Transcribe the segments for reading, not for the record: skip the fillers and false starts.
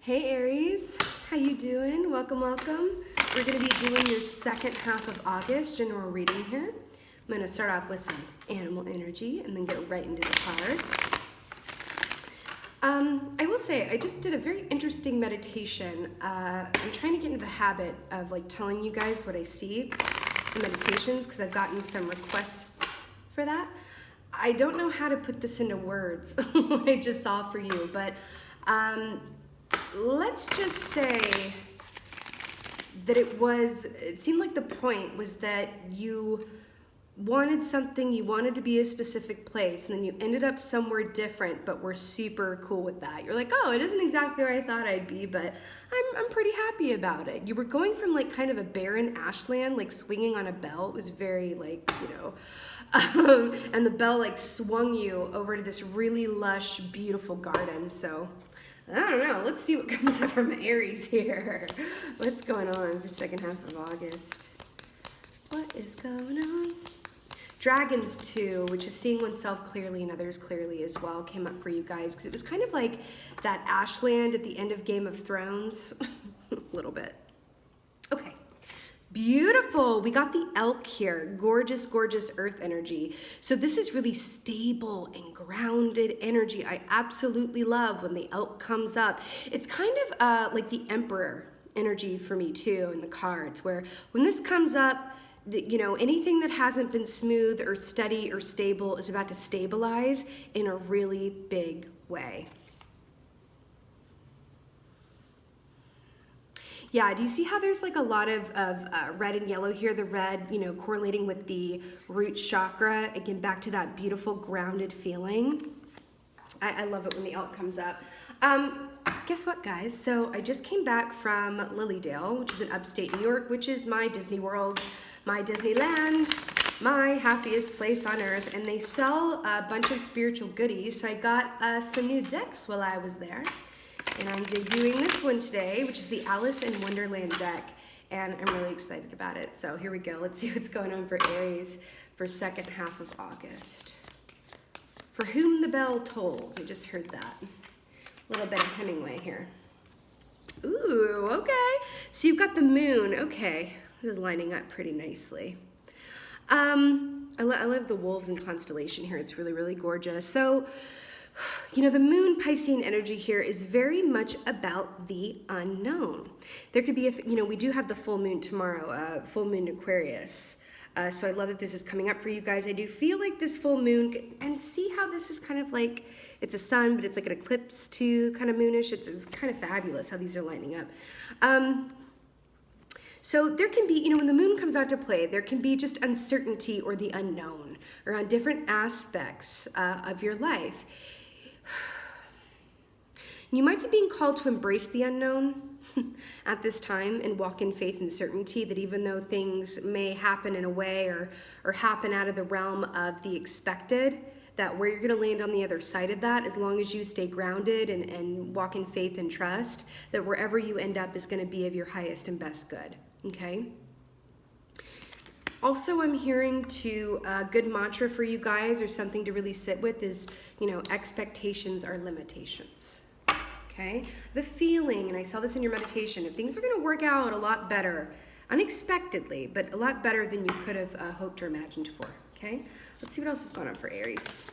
Hey Aries, how you doing? Welcome, welcome. We're going to be doing your second half of August general reading here. I'm going to start off with some animal energy and then get right into the cards. I will say, I just did a very interesting meditation. I'm trying to get into the habit of telling you guys what I see in meditations because I've gotten some requests for that. I don't know how to put this into words, what I just saw for you, but let's just say that it seemed like the point was that you wanted something, you wanted to be a specific place, and then you ended up somewhere different, but were super cool with that. You're like, oh, it isn't exactly where I thought I'd be, but I'm pretty happy about it. You were going from kind of a barren ashland, swinging on a bell. It was very and the bell swung you over to this really lush, beautiful garden. So I don't know. Let's see what comes up from Aries here. What's going on for the second half of August? What is going on? Dragons 2, which is seeing oneself clearly and others clearly as well, came up for you guys because it was kind of like that ashland at the end of Game of Thrones. A little bit. Okay. Beautiful. We got the elk here. Gorgeous, gorgeous earth energy. So this is really stable and grounded energy. I absolutely love when the elk comes up. It's kind of like the emperor energy for me too in the cards, where when this comes up, anything that hasn't been smooth or steady or stable is about to stabilize in a really big way. Yeah, do you see how there's a lot of red and yellow here? The red, correlating with the root chakra. Again, back to that beautiful grounded feeling. I love it when the elk comes up. Guess what, guys? So I just came back from Lilydale, which is in upstate New York, which is my Disney World, my Disneyland, my happiest place on earth. And they sell a bunch of spiritual goodies. So I got some new decks while I was there. And I'm debuting this one today, which is the Alice in Wonderland deck. And I'm really excited about it. So here we go. Let's see what's going on for Aries for second half of August. For whom the bell tolls. I just heard that. A little bit of Hemingway here. Ooh, okay. So you've got the moon. Okay. This is lining up pretty nicely. I love the wolves and constellation here. It's really, really gorgeous. So, the moon Piscean energy here is very much about the unknown. There could be, we do have the full moon tomorrow, full moon Aquarius. So I love that this is coming up for you guys. I do feel like this full moon, and see how this is kind of it's a sun, but it's like an eclipse too, kind of moonish. It's kind of fabulous how these are lining up. So there can be, when the moon comes out to play, there can be just uncertainty or the unknown around different aspects of your life. You might be being called to embrace the unknown at this time and walk in faith and certainty that even though things may happen in a way or happen out of the realm of the expected, that where you're going to land on the other side of that, as long as you stay grounded and walk in faith and trust, that wherever you end up is going to be of your highest and best good, okay? Also, I'm hearing a good mantra for you guys, or something to really sit with, is, expectations are limitations. Okay? The feeling, and I saw this in your meditation, if things are going to work out a lot better, unexpectedly, but a lot better than you could have hoped or imagined for. Okay? Let's see what else is going on for Aries.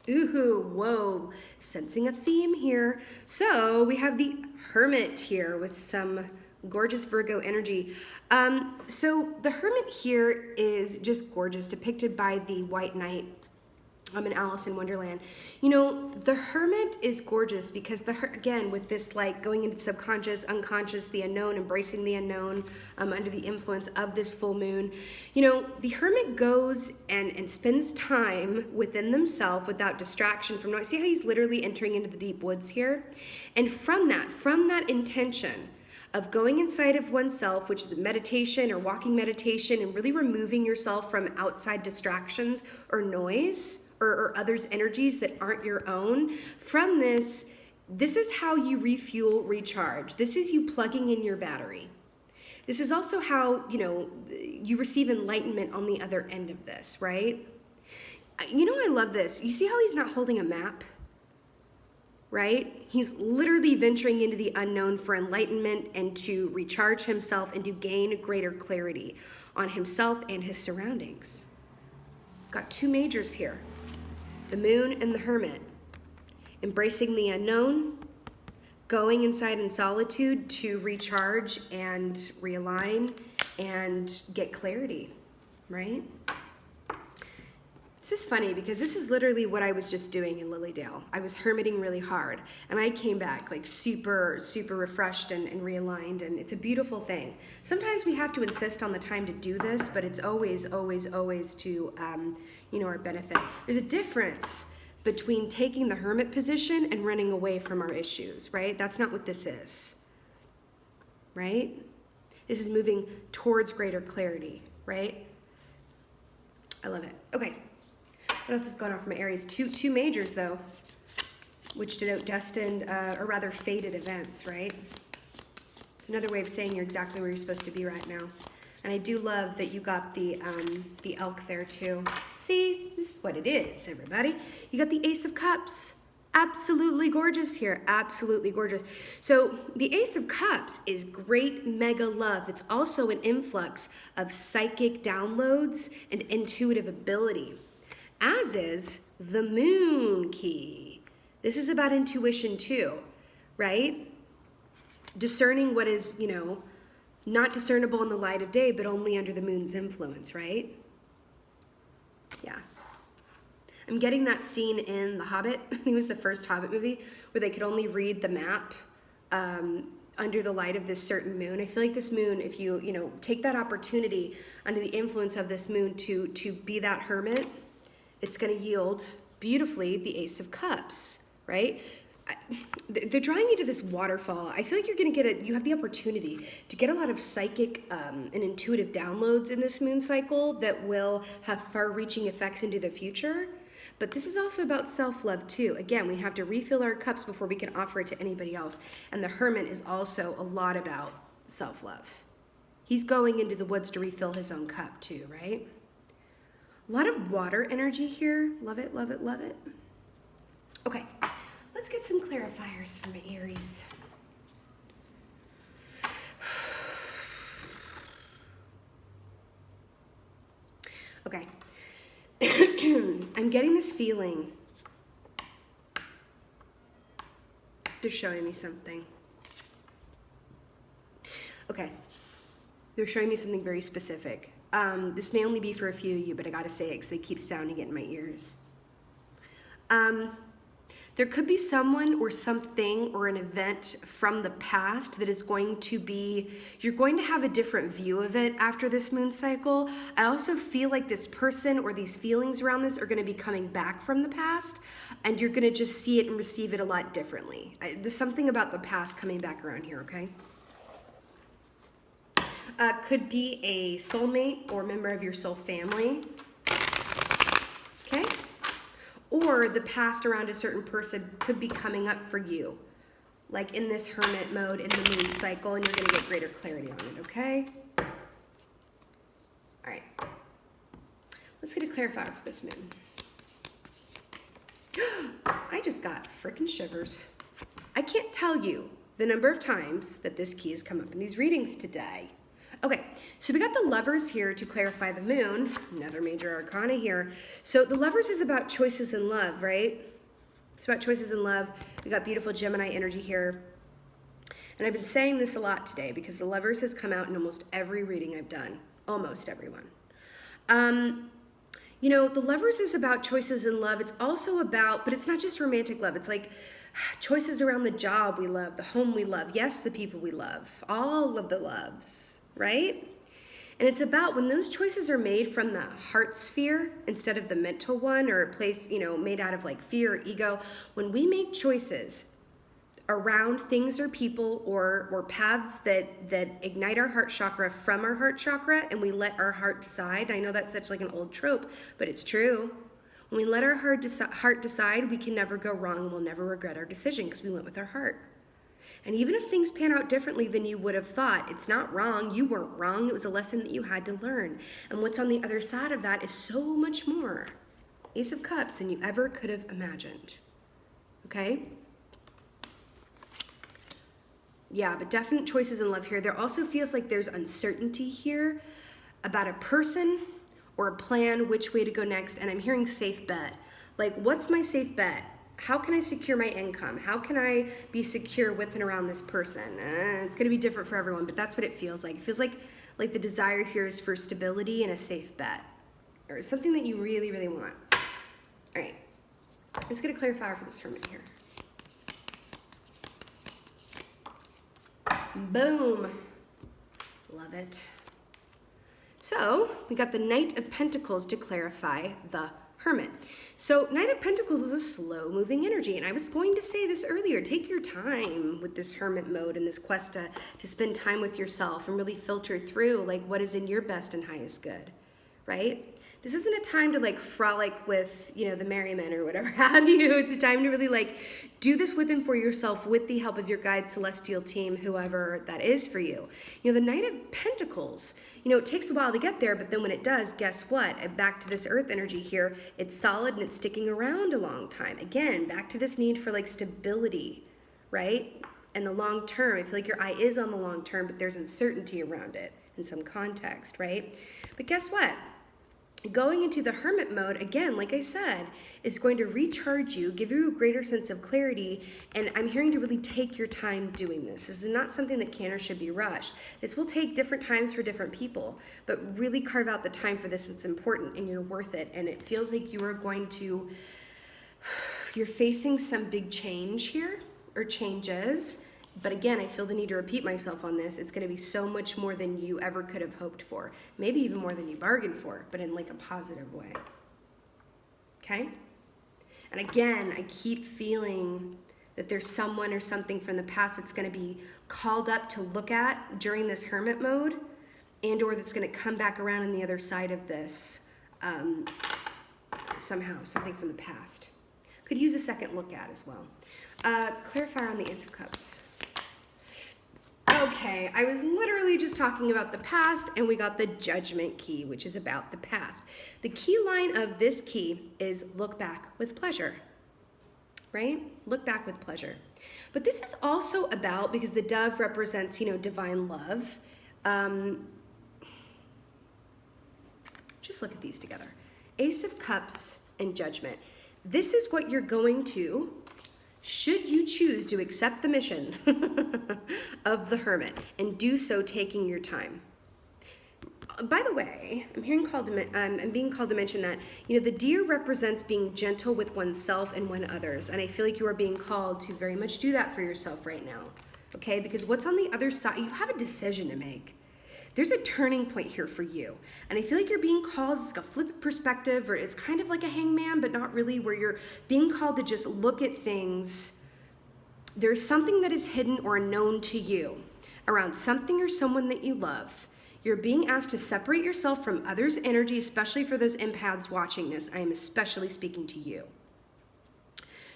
Ooh, whoa, sensing a theme here. So we have the Hermit here with some gorgeous Virgo energy. So the Hermit here is just gorgeous, depicted by the White Knight in Alice in Wonderland. The Hermit is gorgeous because again, with this going into subconscious, unconscious, the unknown, embracing the unknown under the influence of this full moon. The Hermit goes and spends time within themselves without distraction from noise. See how he's literally entering into the deep woods here? And from that intention of going inside of oneself, which is the meditation or walking meditation, and really removing yourself from outside distractions or noise or others' energies that aren't your own. From this is how you refuel, recharge. This is you plugging in your battery. This is also how, you receive enlightenment on the other end of this, right? I love this. You see how he's not holding a map? right? He's literally venturing into the unknown for enlightenment and to recharge himself and to gain greater clarity on himself and his surroundings. Got two majors here, the moon and the hermit. Embracing the unknown, going inside in solitude to recharge and realign and get clarity, right? This is funny because this is literally what I was just doing in Lilydale. I was hermiting really hard and I came back like super, super refreshed and realigned, and it's a beautiful thing. Sometimes we have to insist on the time to do this, but it's always, always, always to, our benefit. There's a difference between taking the hermit position and running away from our issues, right? That's not what this is, right? This is moving towards greater clarity, right? I love it. Okay. What else is going on for my Aries? Two majors, though, which denote destined, or rather fated events, right? It's another way of saying you're exactly where you're supposed to be right now. And I do love that you got the elk there, too. See, this is what it is, everybody. You got the Ace of Cups. Absolutely gorgeous here. Absolutely gorgeous. So the Ace of Cups is great mega love. It's also an influx of psychic downloads and intuitive ability, as is the moon key. This is about intuition too, right? Discerning what is, not discernible in the light of day, but only under the moon's influence, right? Yeah. I'm getting that scene in The Hobbit. I think it was the first Hobbit movie where they could only read the map under the light of this certain moon. I feel like this moon, if you, take that opportunity under the influence of this moon to be that hermit, it's going to yield beautifully the Ace of Cups, right? They're drawing you to this waterfall. I feel like you're going to you have the opportunity to get a lot of psychic and intuitive downloads in this moon cycle that will have far-reaching effects into the future. But this is also about self-love too. Again, we have to refill our cups before we can offer it to anybody else. And the hermit is also a lot about self-love. He's going into the woods to refill his own cup too, right? A lot of water energy here. Love it, love it, love it. Okay, let's get some clarifiers for my Aries. Okay. I'm getting this feeling. They're showing me something. Okay. They're showing me something very specific. This may only be for a few of you, but I gotta say it because they keep sounding it in my ears. There could be someone or something or an event from the past that is going to be, you're going to have a different view of it after this moon cycle. I also feel like this person or these feelings around this are going to be coming back from the past, and you're going to just see it and receive it a lot differently. There's something about the past coming back around here, okay? Could be a soulmate or member of your soul family, okay? Or the past around a certain person could be coming up for you, like in this hermit mode in the moon cycle, and you're going to get greater clarity on it, okay? All right. Let's get a clarifier for this moon. I just got freaking shivers. I can't tell you the number of times that this key has come up in these readings today. Okay, so we got the Lovers here to clarify the moon, another major arcana here. So the Lovers is about choices in love, right? It's about choices in love. We got beautiful Gemini energy here. And I've been saying this a lot today because the Lovers has come out in almost every reading I've done, almost everyone. The Lovers is about choices in love. It's also about, but it's not just romantic love. It's like choices around the job we love, the home we love, yes, the people we love, all of the loves, right? And it's about when those choices are made from the heart sphere instead of the mental one, or a place, made out of like fear or ego. When we make choices around things or people or paths that ignite our heart chakra from our heart chakra, and we let our heart decide. I know that's such like an old trope, but it's true. When we let our heart decide, we can never go wrong, and we'll never regret our decision because we went with our heart. And even if things pan out differently than you would have thought, it's not wrong. You weren't wrong. It was a lesson that you had to learn. And what's on the other side of that is so much more Ace of Cups than you ever could have imagined. Okay? Yeah, but definite choices in love here. There also feels like there's uncertainty here about a person or a plan, which way to go next. And I'm hearing safe bet. Like, what's my safe bet? How can I secure my income? How can I be secure with and around this person? It's going to be different for everyone, but that's what it feels like. It feels like the desire here is for stability and a safe bet, or something that you really, really want. All right, let's get a clarifier for this hermit here. Boom. Love it. So we got the Knight of Pentacles to clarify the Hermit. So Knight of Pentacles is a slow moving energy. And I was going to say this earlier, take your time with this Hermit mode and this quest to spend time with yourself and really filter through like what is in your best and highest good, right? This isn't a time to like frolic with, you know, the merry men or whatever have you. It's a time to really like do this with and for yourself with the help of your guide, celestial team, whoever that is for you. You know, the Knight of Pentacles, you know, it takes a while to get there, but then when it does, guess what? Back to this earth energy here, it's solid and it's sticking around a long time. Again, back to this need for like stability, right? And the long term, I feel like your eye is on the long term, but there's uncertainty around it in some context, right? But guess what? Going into the hermit mode, again, like I said, is going to recharge you, give you a greater sense of clarity, and I'm hearing to really take your time doing this. This is not something that can or should be rushed. This will take different times for different people, but really carve out the time for this. It's important and you're worth it, and it feels like you are going to, you're facing some big change here, or changes. But again, I feel the need to repeat myself on this. It's going to be so much more than you ever could have hoped for. Maybe even more than you bargained for, but in like a positive way. Okay? And again, I keep feeling that there's someone or something from the past that's going to be called up to look at during this hermit mode, and or that's going to come back around on the other side of this somehow, something from the past. Could use a second look at as well. Clarifier on the Ace of Cups. Okay, I was literally just talking about the past, and we got the Judgment key, which is about the past. The key line of this key is look back with pleasure, right? Look back with pleasure. But this is also about, because the dove represents, you know, divine love. Just look at these together. Ace of Cups and Judgment. This is what you're going to, should you choose to accept the mission of the hermit, and do so taking your time. By the way, I'm being called to mention that, you know, the deer represents being gentle with oneself and when others, and I feel like you are being called to very much do that for yourself right now, okay? Because what's on the other side, you have a decision to make. There's a turning point here for you. And I feel like you're being called, it's like a flipped perspective, or it's kind of like a hangman, but not really, where you're being called to just look at things. There's something that is hidden or unknown to you around something or someone that you love. You're being asked to separate yourself from others' energy, especially for those empaths watching this. I am especially speaking to you.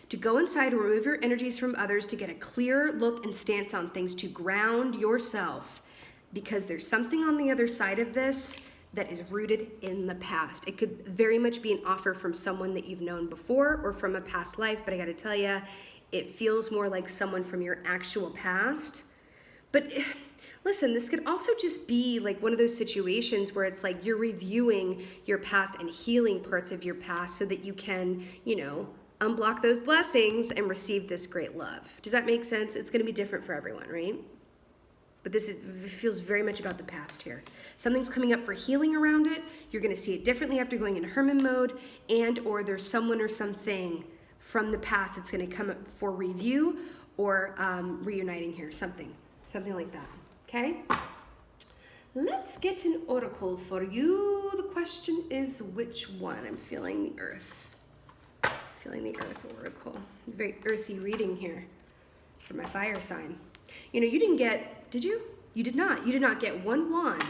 To go inside and remove your energies from others, to get a clear look and stance on things, to ground yourself. Because there's something on the other side of this that is rooted in the past. It could very much be an offer from someone that you've known before or from a past life, but I gotta tell you, it feels more like someone from your actual past. But listen, this could also just be like one of those situations where it's like you're reviewing your past and healing parts of your past so that you can, you know, unblock those blessings and receive this great love. Does that make sense? It's gonna be different for everyone, right? But this feels very much about the past here. Something's coming up for healing around it. You're going to see it differently after going into hermit mode, and or there's someone or something from the past that's going to come up for review or reuniting here. Something like that. Okay? Let's get an oracle for you. The question is which one? I'm feeling the earth. Feeling the earth oracle. Very earthy reading here for my fire sign. You know, you didn't get, did you? You did not. You did not get one wand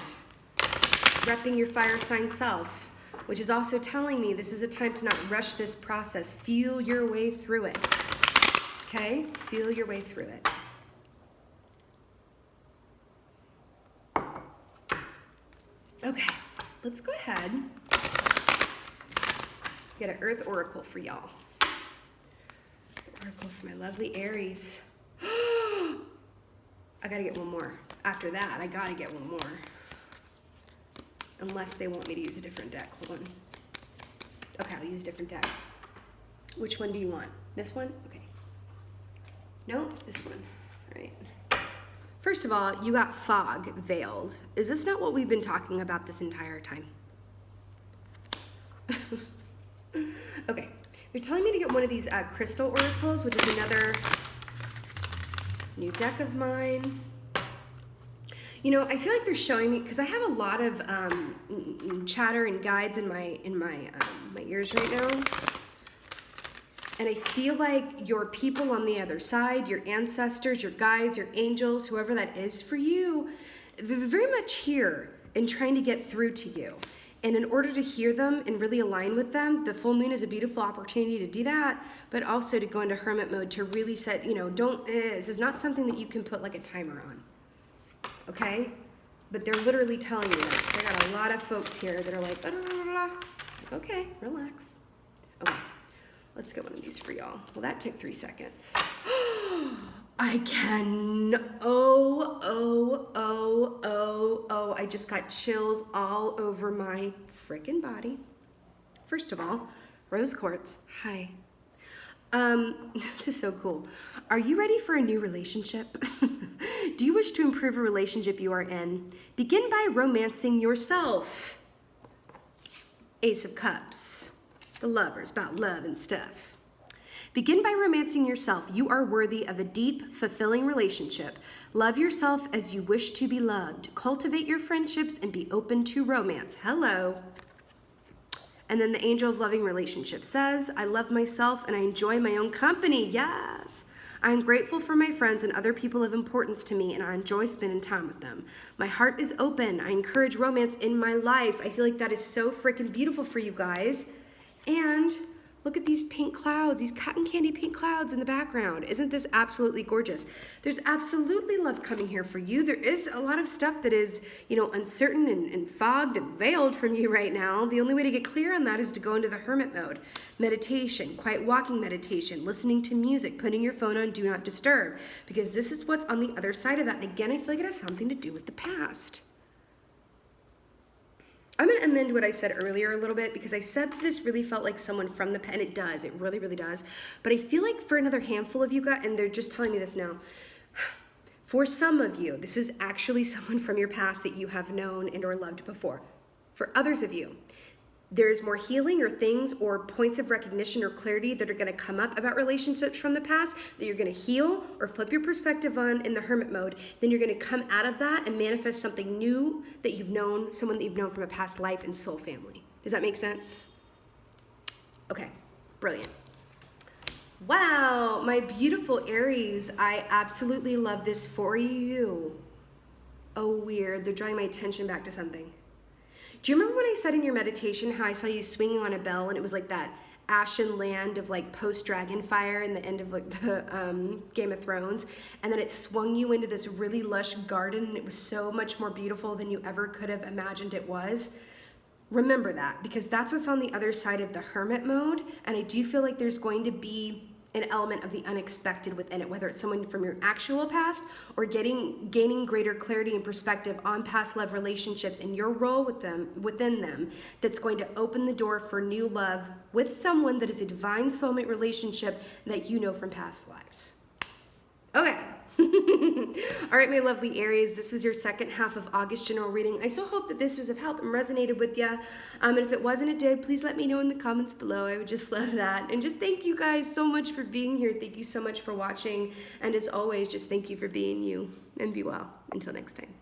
repping your fire sign self, which is also telling me this is a time to not rush this process. Feel your way through it. Okay? Feel your way through it. Okay, let's go ahead. Get an earth oracle for y'all. Oracle for my lovely Aries. I gotta get one more. After that, I gotta get one more. Unless they want me to use a different deck. Hold on. Okay, I'll use a different deck. Which one do you want? This one? Okay. No, this one. All right. First of all, you got fog veiled. Is this not what we've been talking about this entire time? Okay. They're telling me to get one of these crystal oracles, which is another new deck of mine. You know, I feel like they're showing me, because I have a lot of chatter and guides in my ears right now. And I feel like your people on the other side, your ancestors, your guides, your angels, whoever that is for you, they're very much here and trying to get through to you. And in order to hear them and really align with them, the full moon is a beautiful opportunity to do that, but also to go into hermit mode to really set, you know, this is not something that you can put like a timer on. Okay? But they're literally telling you that. So I got a lot of folks here that are like, blah, blah, blah, blah. Okay, relax. Okay, let's get one of these for y'all. Well, that took 3 seconds. I I just got chills all over my freaking body. First of all, rose quartz, hi. This is so cool. Are you ready for a new relationship? Do you wish to improve a relationship you are in? Begin by romancing yourself. Ace of Cups. The Lovers, about love and stuff. Begin by romancing yourself. You are worthy of a deep, fulfilling relationship. Love yourself as you wish to be loved. Cultivate your friendships and be open to romance. Hello. And then the Angel of Loving Relationship says, I love myself and I enjoy my own company. Yes. I am grateful for my friends and other people of importance to me, and I enjoy spending time with them. My heart is open. I encourage romance in my life. I feel like that is so freaking beautiful for you guys. And look at these pink clouds, these cotton candy pink clouds in the background. Isn't this absolutely gorgeous? There's absolutely love coming here for you. There is a lot of stuff that is, you know, uncertain and fogged and veiled from you right now. The only way to get clear on that is to go into the hermit mode. Meditation, quiet walking meditation, listening to music, putting your phone on do not disturb, because this is what's on the other side of that. And again, I feel like it has something to do with the past. I'm going to amend what I said earlier a little bit, because I said that this really felt like someone from the past, and it does, it really, really does. But I feel like for another handful of you guys, and they're just telling me this now, for some of you, this is actually someone from your past that you have known and or loved before. For others of you, there's more healing or things or points of recognition or clarity that are going to come up about relationships from the past that you're going to heal or flip your perspective on in the hermit mode. Then you're going to come out of that and manifest something new that you've known, someone that you've known from a past life and soul family. Does that make sense? Okay, brilliant. Wow, my beautiful Aries, I absolutely love this for you. Oh, weird. They're drawing my attention back to something. Do you remember when I said in your meditation how I saw you swinging on a bell and it was like that ashen land of like post-dragon fire in the end of like the Game of Thrones, and then it swung you into this really lush garden and it was so much more beautiful than you ever could have imagined it was? Remember that, because that's what's on the other side of the hermit mode, and I do feel like there's going to be an element of the unexpected within it, whether it's someone from your actual past or gaining greater clarity and perspective on past love relationships and your role within them, that's going to open the door for new love with someone that is a divine soulmate relationship that you know from past lives. Okay. All right, my lovely Aries, this was your second half of August general reading. I so hope that this was of help and resonated with you. And if it wasn't, it did, please let me know in the comments below. I would just love that. And just thank you guys so much for being here. Thank you so much for watching. And as always, just thank you for being you. And be well. Until next time.